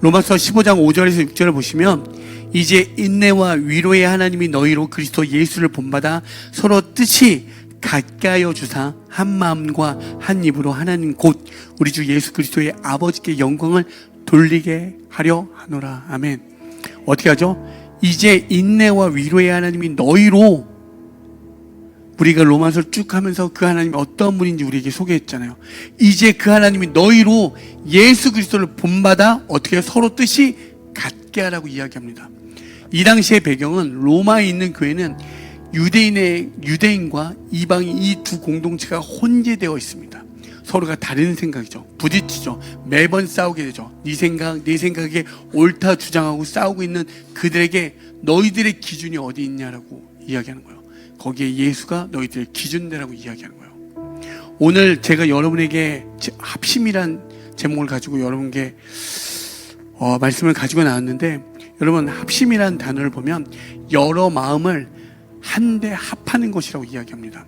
로마서 15장 5절에서 6절을 보시면 이제 인내와 위로의 하나님이 너희로 그리스도 예수를 본받아 서로 뜻이 같게 하여 주사 한 마음과 한 입으로 하나님 곧 우리 주 예수 그리스도의 아버지께 영광을 돌리게 하려 하노라. 아멘. 어떻게 하죠? 이제 인내와 위로의 하나님이 너희로, 우리가 로마서를 쭉 하면서 그 하나님이 어떤 분인지 우리에게 소개했잖아요. 이제 그 하나님이 너희로 예수 그리스도를 본받아 어떻게 서로 뜻이 같게 하라고 이야기합니다. 이 당시의 배경은 로마에 있는 교회는 유대인과 이방인 이 두 공동체가 혼재되어 있습니다. 서로가 다른 생각이죠. 부딪히죠. 매번 싸우게 되죠. 네 생각, 내 생각에 옳다 주장하고 싸우고 있는 그들에게 너희들의 기준이 어디 있냐라고 이야기하는 거예요. 거기에 예수가 너희들의 기준대라고 이야기하는 거예요. 오늘 제가 여러분에게 합심이란 제목을 가지고 여러분께 말씀을 가지고 나왔는데, 여러분 합심이란 단어를 보면 여러 마음을 한데 합하는 것이라고 이야기합니다.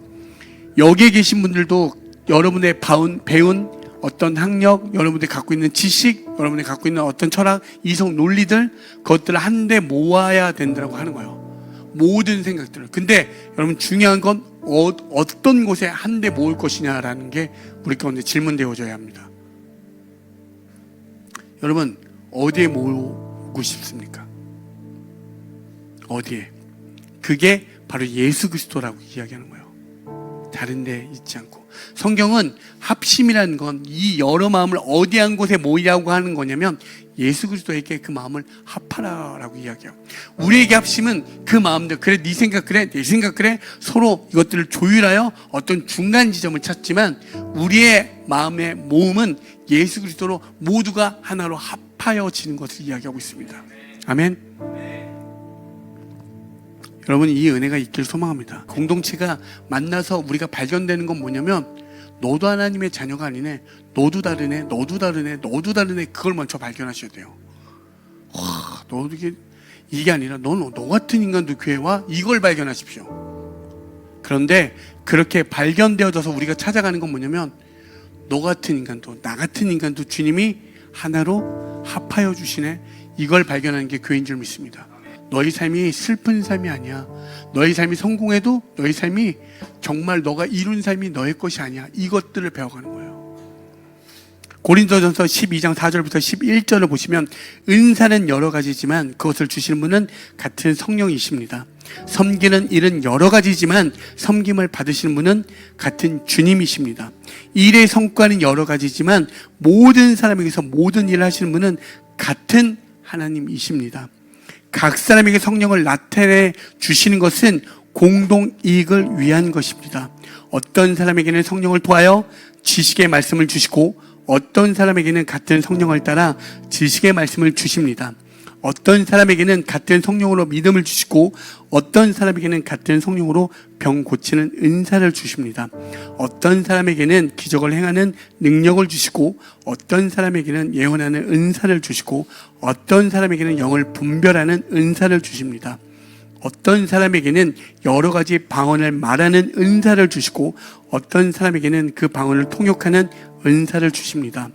여기에 계신 분들도 여러분의 배운 어떤 학력, 여러분들이 갖고 있는 지식, 여러분이 갖고 있는 어떤 철학, 이성 논리들, 그것들을 한데 모아야 된다고 하는 거예요. 모든 생각들을. 근데 여러분 중요한 건 어떤 곳에 한데 모을 것이냐라는 게 우리 가운데 질문되어져야 합니다. 여러분 어디에 모으고 싶습니까? 어디에? 그게 바로 예수 그리스도라고 이야기하는 거예요. 다른 데 있지 않고. 성경은 합심이라는 건 이 여러 마음을 어디 한 곳에 모이라고 하는 거냐면 예수 그리스도에게 그 마음을 합하라라고 이야기해요. 우리에게 합심은 그 마음들, 그래 네 생각 그래 내 생각 그래, 서로 이것들을 조율하여 어떤 중간 지점을 찾지만 우리의 마음의 모음은 예수 그리스도로 모두가 하나로 합하여지는 것을 이야기하고 있습니다. 아멘. 여러분 이 은혜가 있길 소망합니다. 공동체가 만나서 우리가 발견되는 건 뭐냐면 너도 하나님의 자녀가 아니네, 너도 다르네, 너도 다르네, 너도 다르네, 그걸 먼저 발견하셔야 돼요. 와, 너도 이게 아니라 너 같은 인간도 교회 와, 이걸 발견하십시오. 그런데 그렇게 발견되어져서 우리가 찾아가는 건 뭐냐면 너 같은 인간도 나 같은 인간도 주님이 하나로 합하여 주시네, 이걸 발견하는 게 교회인 줄 믿습니다. 너희 삶이 슬픈 삶이 아니야. 너희 삶이 성공해도 너희 삶이 정말 너가 이룬 삶이 너의 것이 아니야. 이것들을 배워가는 거예요. 고린도전서 12장 4절부터 11절을 보시면 은사는 여러 가지지만 그것을 주시는 분은 같은 성령이십니다. 섬기는 일은 여러 가지지만 섬김을 받으시는 분은 같은 주님이십니다. 일의 성과는 여러 가지지만 모든 사람에게서 모든 일을 하시는 분은 같은 하나님이십니다. 각 사람에게 성령을 나타내 주시는 것은 공동 이익을 위한 것입니다. 어떤 사람에게는 성령을 통하여 지식의 말씀을 주시고 어떤 사람에게는 같은 성령을 따라 지식의 말씀을 주십니다. 어떤 사람에게는 같은 성령으로 믿음을 주시고 어떤 사람에게는 같은 성령으로 병 고치는 은사를 주십니다. 어떤 사람에게는 기적을 행하는 능력을 주시고 어떤 사람에게는 예언하는 은사를 주시고 어떤 사람에게는 영을 분별하는 은사를 주십니다. 어떤 사람에게는 여러 가지 방언을 말하는 은사를 주시고 어떤 사람에게는 그 방언을 통역하는 은사를 주십니다.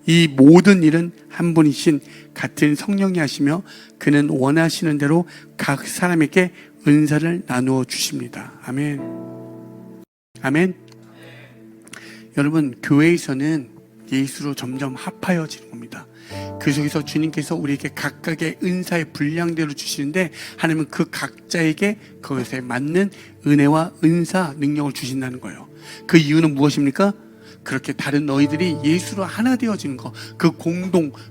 이 모든 일은 한 분이신 같은 성령이 하시며 그는 원하시는 대로 각 사람에게 은사를 나누어 주십니다. 아멘. 아멘. 여러분 교회에서는 예수로 점점 합하여지는 겁니다. 그 속에서 주님께서 우리에게 각각의 은사의 분량대로 주시는데 하나님은 그 각자에게 그것에 맞는 은혜와 은사, 능력을 주신다는 거예요. 그 이유는 무엇입니까? 그렇게 다른 너희들이 예수로 하나 되어지는 것, 그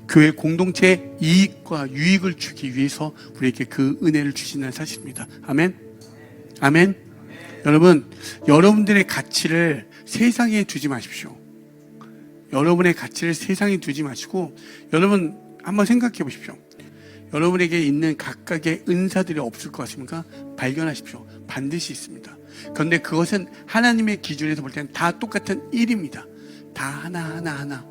교회 공동체의 이익과 유익을 주기 위해서 우리에게 그 은혜를 주신다는 사실입니다. 아멘. 아멘. 여러분, 여러분들의 가치를 세상에 두지 마십시오. 여러분의 가치를 세상에 두지 마시고 여러분 한번 생각해 보십시오. 여러분에게 있는 각각의 은사들이 없을 것 같습니까? 발견하십시오. 반드시 있습니다. 그런데 그것은 하나님의 기준에서 볼 때는 다 똑같은 일입니다. 다 하나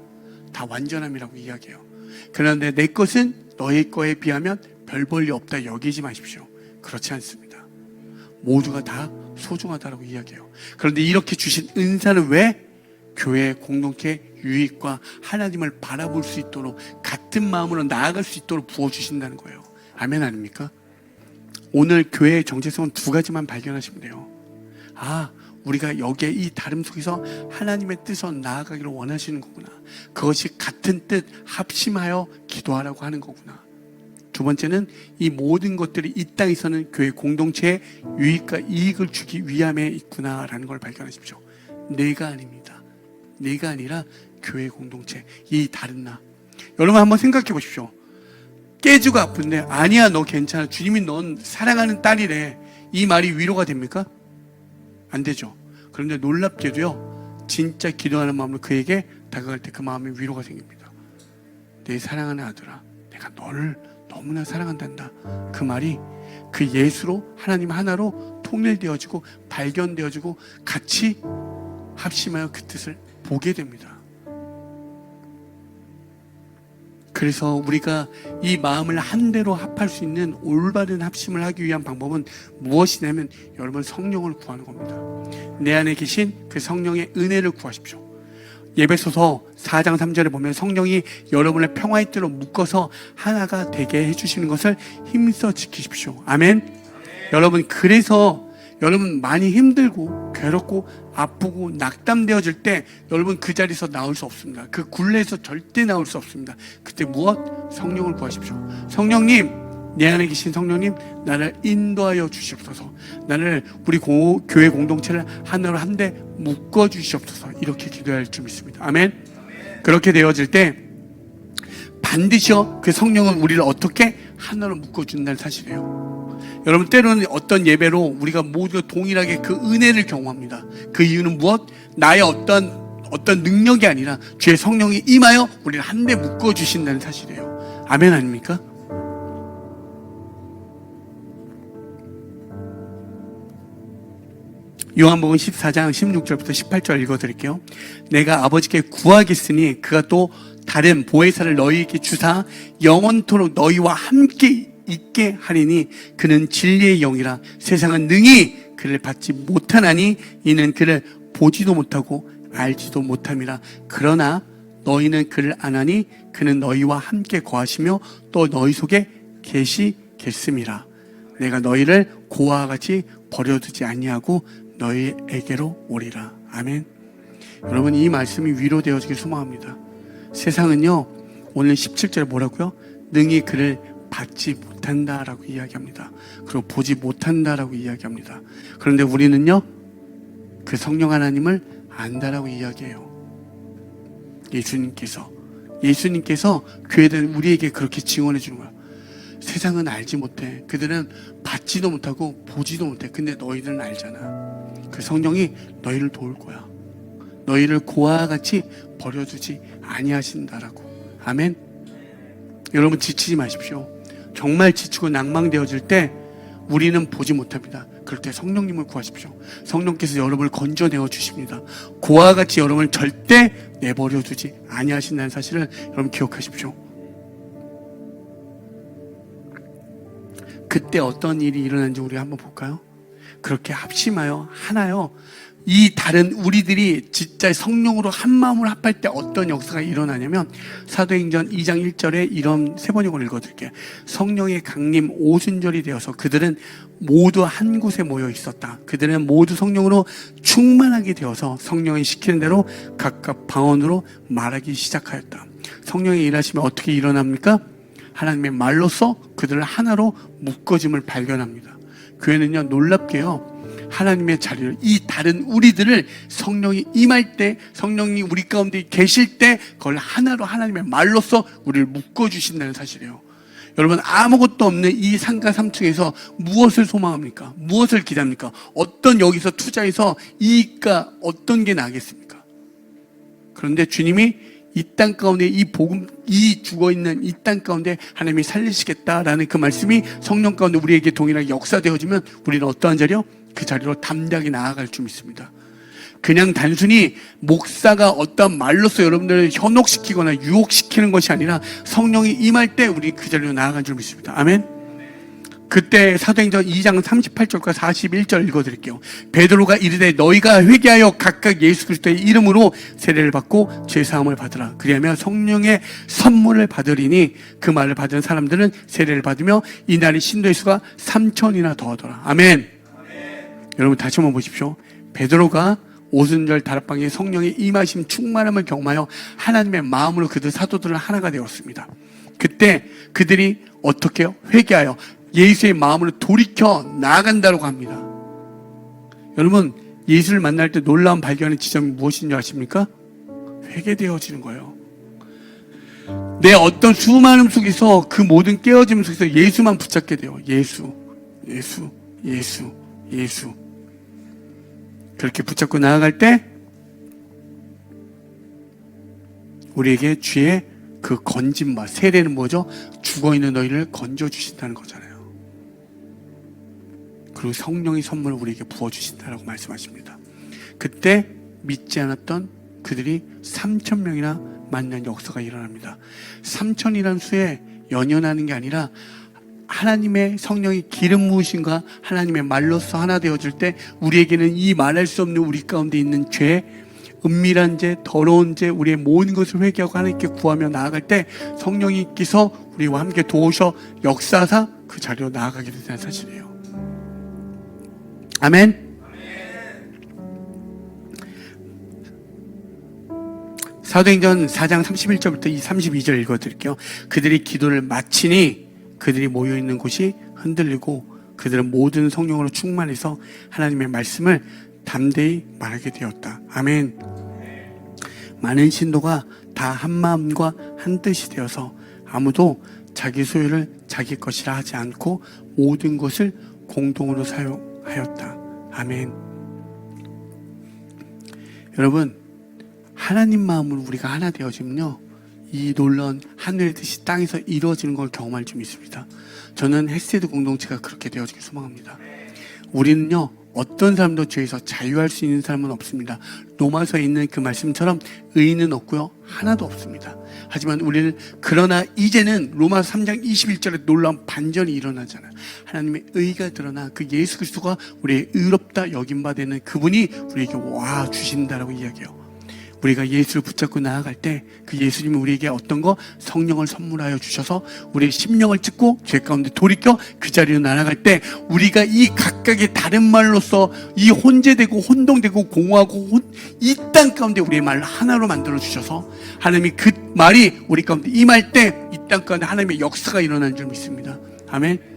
다 완전함이라고 이야기해요. 그런데 내 것은 너의 거에 비하면 별 볼일 없다 여기지 마십시오. 그렇지 않습니다. 모두가 다 소중하다라고 이야기해요. 그런데 이렇게 주신 은사는 왜 교회 공동체 유익과 하나님을 바라볼 수 있도록 같은 마음으로 나아갈 수 있도록 부어주신다는 거예요. 아멘 아닙니까? 오늘 교회의 정체성은 두 가지만 발견하시면 돼요. 우리가 여기에 이 다름 속에서 하나님의 뜻으로 나아가기를 원하시는 거구나. 그것이 같은 뜻 합심하여 기도하라고 하는 거구나. 두 번째는 이 모든 것들이 이 땅에서는 교회 공동체의 유익과 이익을 주기 위함에 있구나라는 걸 발견하십시오. 내가 아닙니다. 내가 아니라 교회 공동체, 이 다른 나. 여러분 한번 생각해 보십시오. 깨지고 아픈데 아니야 너 괜찮아. 주님이 넌 사랑하는 딸이래. 이 말이 위로가 됩니까? 안 되죠. 그런데 놀랍게도요, 진짜 기도하는 마음으로 그에게 다가갈 때 그 마음에 위로가 생깁니다. 내 사랑하는 아들아, 내가 너를 너무나 사랑한단다. 그 말이 그 예수로 하나님 하나로 통일되어지고 발견되어지고 같이 합심하여 그 뜻을 보게 됩니다. 그래서 우리가 이 마음을 한대로 합할 수 있는 올바른 합심을 하기 위한 방법은 무엇이냐면 여러분 성령을 구하는 겁니다. 내 안에 계신 그 성령의 은혜를 구하십시오. 예배소서 4장 3절에 보면 성령이 여러분의 평화의 뜰로 묶어서 하나가 되게 해주시는 것을 힘써 지키십시오. 아멘. 여러분 그래서 여러분 많이 힘들고 괴롭고 아프고 낙담되어질 때 여러분 그 자리에서 나올 수 없습니다. 그 굴레에서 절대 나올 수 없습니다. 그때 무엇? 성령을 구하십시오. 성령님, 내 안에 계신 성령님, 나를 인도하여 주시옵소서. 나를 우리 교회 공동체를 하나로 한데 묶어 주시옵소서. 이렇게 기도할 줄 믿습니다. 아멘. 그렇게 되어질 때 반드시요 그 성령은 우리를 어떻게 하나로 묶어 준다는 사실이에요. 여러분 때로는 어떤 예배로 우리가 모두 동일하게 그 은혜를 경험합니다. 그 이유는 무엇? 나의 어떤 능력이 아니라 주의 성령이 임하여 우리를 한데 묶어 주신다는 사실이에요. 아멘 아닙니까? 요한복음 14장 16절부터 18절 읽어드릴게요. 내가 아버지께 구하겠으니 그가 또 다른 보혜사를 너희에게 주사 영원토록 너희와 함께 있게 하리니 그는 진리의 영이라 세상은 능히 그를 받지 못하나니 이는 그를 보지도 못하고 알지도 못함이라. 그러나 너희는 그를 아나니 그는 너희와 함께 거하시며 또 너희 속에 계시겠음이라. 내가 너희를 고아와 같이 버려두지 아니하고 너희에게로 오리라. 아멘. 여러분 이 말씀이 위로되어지길 소망합니다. 세상은요 오늘 17절에 뭐라고요? 능히 그를 받지 못한다라고 이야기합니다. 그리고 보지 못한다라고 이야기합니다. 그런데 우리는요 그 성령 하나님을 안다라고 이야기해요. 예수님께서 교회들 우리에게 그렇게 증언해 주는 거야. 세상은 알지 못해. 그들은 받지도 못하고 보지도 못해. 근데 너희들은 알잖아. 그 성령이 너희를 도울 거야. 너희를 고아와 같이 버려두지 아니하신다라고. 아멘. 여러분 지치지 마십시오. 정말 지치고 낭망되어질 때 우리는 보지 못합니다. 그럴 때 성령님을 구하십시오. 성령께서 여러분을 건져내어 주십니다. 고아와 같이 여러분을 절대 내버려 두지 아니하신다는 사실을 여러분 기억하십시오. 그때 어떤 일이 일어난지 우리 한번 볼까요? 그렇게 합심하여 하나요. 이 다른 우리들이 진짜 성령으로 한 마음으로 합할 때 어떤 역사가 일어나냐면 사도행전 2장 1절에 이런 세 번역을 읽어드릴게요. 성령의 강림 오순절이 되어서 그들은 모두 한 곳에 모여 있었다. 그들은 모두 성령으로 충만하게 되어서 성령이 시키는 대로 각각 방언으로 말하기 시작하였다. 성령이 일하시면 어떻게 일어납니까? 하나님의 말로써 그들을 하나로 묶어짐을 발견합니다. 교회는요 놀랍게요 하나님의 자리를 이 다른 우리들을 성령이 임할 때 성령이 우리 가운데 계실 때 그걸 하나로 하나님의 말로써 우리를 묶어주신다는 사실이에요. 여러분 아무것도 없는 이 상가 3층에서 무엇을 소망합니까? 무엇을 기대합니까? 어떤 여기서 투자해서 이익과 어떤 게 나겠습니까? 그런데 주님이 이 땅 가운데 이 복음, 이 죽어있는 이 땅 가운데 하나님이 살리시겠다라는 그 말씀이 성령 가운데 우리에게 동일하게 역사되어지면 우리는 어떠한 자리요? 그 자리로 담대하게 나아갈 줄 믿습니다. 그냥 단순히 목사가 어떤 말로서 여러분들을 현혹시키거나 유혹시키는 것이 아니라 성령이 임할 때 우리 그 자리로 나아갈 줄 믿습니다. 아멘. 그때 사도행전 2장 38절과 41절 읽어드릴게요. 베드로가 이르되 너희가 회개하여 각각 예수 그리스도의 이름으로 세례를 받고 죄사함을 받으라. 그리하면 성령의 선물을 받으리니 그 말을 받은 사람들은 세례를 받으며 이날의 신도의 수가 3,000이나 더하더라. 아멘. 여러분 다시 한번 보십시오. 베드로가 오순절 다락방에 성령의 임하심 충만함을 경험하여 하나님의 마음으로 그들 사도들은 하나가 되었습니다. 그때 그들이 어떻게 해요? 회개하여 예수의 마음으로 돌이켜 나아간다고 합니다. 여러분 예수를 만날 때 놀라운 발견의 지점이 무엇인 줄 아십니까? 회개되어지는 거예요. 내 어떤 수많음 속에서 그 모든 깨어짐 속에서 예수만 붙잡게 돼요. 예수. 그렇게 붙잡고 나아갈 때 우리에게 주의 그 건짐과 세례는 뭐죠? 죽어있는 너희를 건져주신다는 거잖아요. 그리고 성령의 선물을 우리에게 부어주신다라고 말씀하십니다. 그때 믿지 않았던 그들이 3,000명이나 만난 역사가 일어납니다. 3,000이라는 수에 연연하는 게 아니라 하나님의 성령이 기름 부으심과 하나님의 말로서 하나 되어질 때 우리에게는 이 말할 수 없는 우리 가운데 있는 죄, 은밀한 죄, 더러운 죄, 우리의 모든 것을 회개하고 하나님께 구하며 나아갈 때 성령님께서 우리와 함께 도우셔 역사하사 그 자리로 나아가게 된다는 사실이에요. 아멘. 사도행전 4장 31절부터 이 32절 읽어드릴게요. 그들이 기도를 마치니 그들이 모여있는 곳이 흔들리고 그들은 모든 성령으로 충만해서 하나님의 말씀을 담대히 말하게 되었다. 아멘. 많은 신도가 다 한 마음과 한 뜻이 되어서 아무도 자기 소유를 자기 것이라 하지 않고 모든 것을 공동으로 사용하였다. 아멘. 여러분 하나님 마음으로 우리가 하나 되어지면요 이 놀라운 하늘의 뜻이 땅에서 이루어지는 걸 경험할 줄 믿습니다. 저는 헤세드 공동체가 그렇게 되어지길 소망합니다. 우리는요 어떤 사람도 죄에서 자유할 수 있는 사람은 없습니다. 로마서에 있는 그 말씀처럼 의인은 없고요 하나도 없습니다. 하지만 우리는 그러나 이제는 로마서 3장 21절에 놀라운 반전이 일어나잖아요. 하나님의 의가 드러나 그 예수 그리스도가 우리의 의롭다 여긴 바 되는 그분이 우리에게 와 주신다라고 이야기해요. 우리가 예수를 붙잡고 나아갈 때 그 예수님이 우리에게 어떤 거? 성령을 선물하여 주셔서 우리의 심령을 찢고 죄 가운데 돌이켜 그 자리로 나아갈 때 우리가 이 각각의 다른 말로서 이 혼재되고 혼동되고 공허하고 이 땅 가운데 우리의 말을 하나로 만들어 주셔서 하나님이 그 말이 우리 가운데 임할 때 이 땅 가운데 하나님의 역사가 일어나는 줄 믿습니다. 아멘.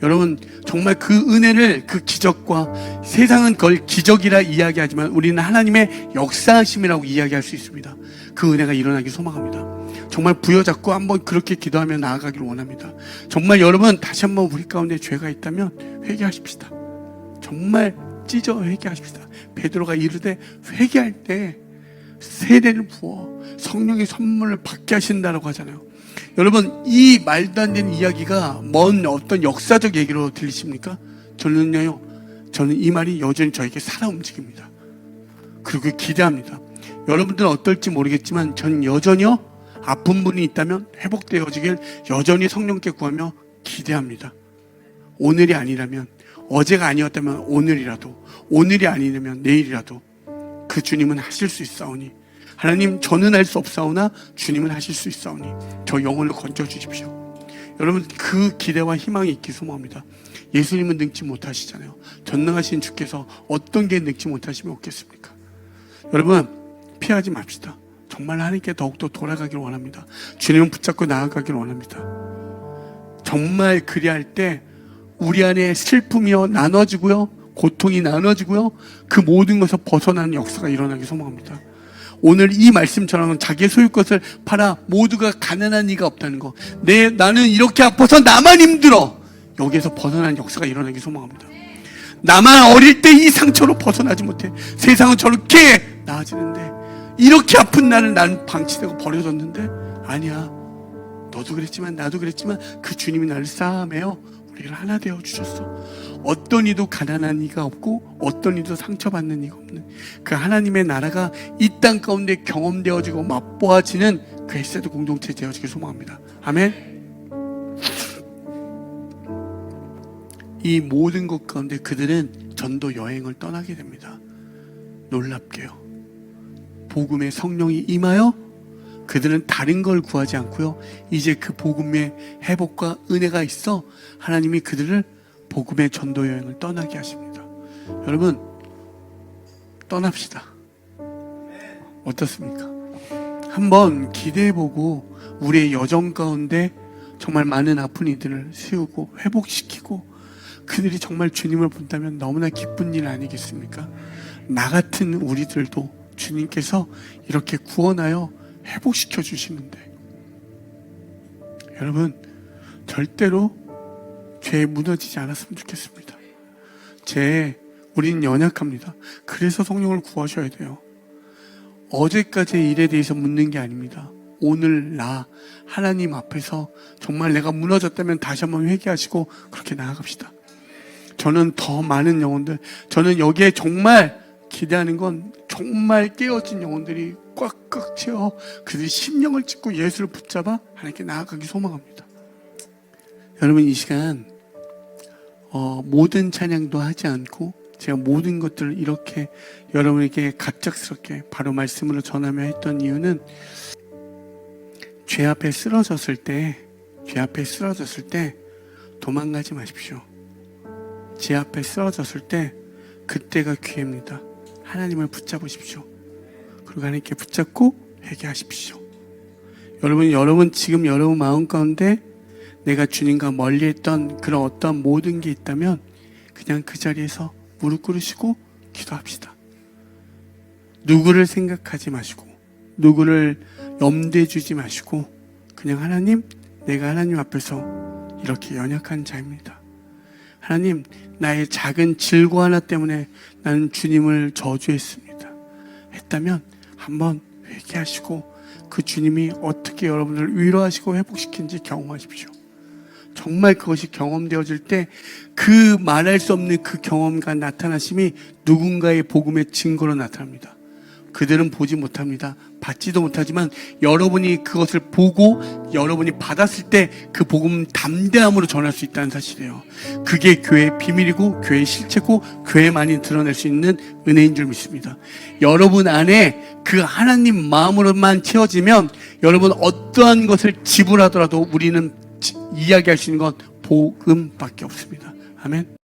여러분 정말 그 은혜를 그 기적과 세상은 그걸 기적이라 이야기하지만 우리는 하나님의 역사하심이라고 이야기할 수 있습니다. 그 은혜가 일어나기 소망합니다. 정말 부여잡고 한번 그렇게 기도하며 나아가기를 원합니다. 정말 여러분 다시 한번 우리 가운데 죄가 있다면 회개하십시다. 정말 찢어 회개하십시다. 베드로가 이르되 회개할 때 세례를 부어 성령의 선물을 받게 하신다라고 하잖아요. 여러분 이 말도 안 되는 이야기가 먼 어떤 역사적 얘기로 들리십니까? 저는 이 말이 여전히 저에게 살아 움직입니다. 그리고 기대합니다. 여러분들은 어떨지 모르겠지만 전 여전히요 아픈 분이 있다면 회복되어지길 여전히 성령께 구하며 기대합니다. 오늘이 아니라면 어제가 아니었다면 오늘이라도 오늘이 아니라면 내일이라도 그 주님은 하실 수 있사오니 하나님 저는 할 수 없사오나 주님은 하실 수 있사오니 저 영혼을 건져주십시오. 여러분 그 기대와 희망이 있기 소망합니다. 예수님은 능치 못하시잖아요. 전능하신 주께서 어떤 게 능치 못하시면 없겠습니까? 여러분 피하지 맙시다. 정말 하나님께 더욱더 돌아가기를 원합니다. 주님은 붙잡고 나아가기를 원합니다. 정말 그리할 때 우리 안에 슬픔이요 나눠지고요 고통이 나눠지고요 그 모든 것에서 벗어나는 역사가 일어나기 소망합니다. 오늘 이 말씀처럼 자기의 소유 것을 팔아 모두가 가난한 이가 없다는 거. 나는 이렇게 아파서 나만 힘들어. 여기에서 벗어나는 역사가 일어나기 소망합니다. 나만 어릴 때 이 상처로 벗어나지 못해. 세상은 저렇게 나아지는데 이렇게 아픈 나는 방치되고 버려졌는데 아니야. 너도 그랬지만 나도 그랬지만 그 주님이 나를 싸매어 우리를 하나 되어 주셨어. 어떤 이도 가난한 이가 없고 어떤 이도 상처받는 이가 없는 그 하나님의 나라가 이 땅 가운데 경험되어지고 맛보아지는 그 헤세드 공동체 되어지길 소망합니다. 아멘. 이 모든 것 가운데 그들은 전도 여행을 떠나게 됩니다. 놀랍게요. 복음의 성령이 임하여 그들은 다른 걸 구하지 않고요, 이제 그 복음의 회복과 은혜가 있어 하나님이 그들을 복음의 전도 여행을 떠나게 하십니다. 여러분, 떠납시다. 어떻습니까? 한번 기대해보고 우리의 여정 가운데 정말 많은 아픈 이들을 세우고 회복시키고 그들이 정말 주님을 본다면 너무나 기쁜 일 아니겠습니까? 나 같은 우리들도 주님께서 이렇게 구원하여 회복시켜 주시는데, 여러분 절대로 죄에 무너지지 않았으면 좋겠습니다. 우리는 연약합니다. 그래서 성령을 구하셔야 돼요. 어제까지의 일에 대해서 묻는 게 아닙니다. 오늘 나 하나님 앞에서 정말 내가 무너졌다면 다시 한번 회개하시고 그렇게 나아갑시다. 저는 더 많은 영혼들, 저는 여기에 정말 기대하는 건 정말 깨어진 영혼들이 꽉꽉 채워 그들이 심령을 찢고 예수를 붙잡아 하나님께 나아가기 소망합니다. 여러분, 이 시간 모든 찬양도 하지 않고 제가 모든 것들을 이렇게 여러분에게 갑작스럽게 바로 말씀으로 전하며 했던 이유는, 죄 앞에 쓰러졌을 때 도망가지 마십시오. 죄 앞에 쓰러졌을 때 그때가 기회입니다. 하나님을 붙잡으십시오. 그리고 하나님께 붙잡고 회개하십시오. 여러분 지금 여러분 마음 가운데 내가 주님과 멀리했던 그런 어떤 모든 게 있다면 그냥 그 자리에서 무릎 꿇으시고 기도합시다. 누구를 생각하지 마시고 누구를 염두에 주지 마시고 그냥 하나님, 내가 하나님 앞에서 이렇게 연약한 자입니다. 하나님, 나의 작은 질고 하나 때문에 나는 주님을 저주했습니다. 했다면 한번 회개하시고 그 주님이 어떻게 여러분을 위로하시고 회복시키는지 경험하십시오. 정말 그것이 경험되어질 때 그 말할 수 없는 그 경험과 나타나심이 누군가의 복음의 증거로 나타납니다. 그들은 보지 못합니다. 받지도 못하지만 여러분이 그것을 보고 여러분이 받았을 때 그 복음 담대함으로 전할 수 있다는 사실이에요. 그게 교회의 비밀이고 교회의 실체고 교회만이 드러낼 수 있는 은혜인 줄 믿습니다. 여러분 안에 그 하나님 마음으로만 채워지면 여러분 어떠한 것을 지불하더라도 우리는 이야기할 수 있는 건 복음밖에 없습니다. 아멘.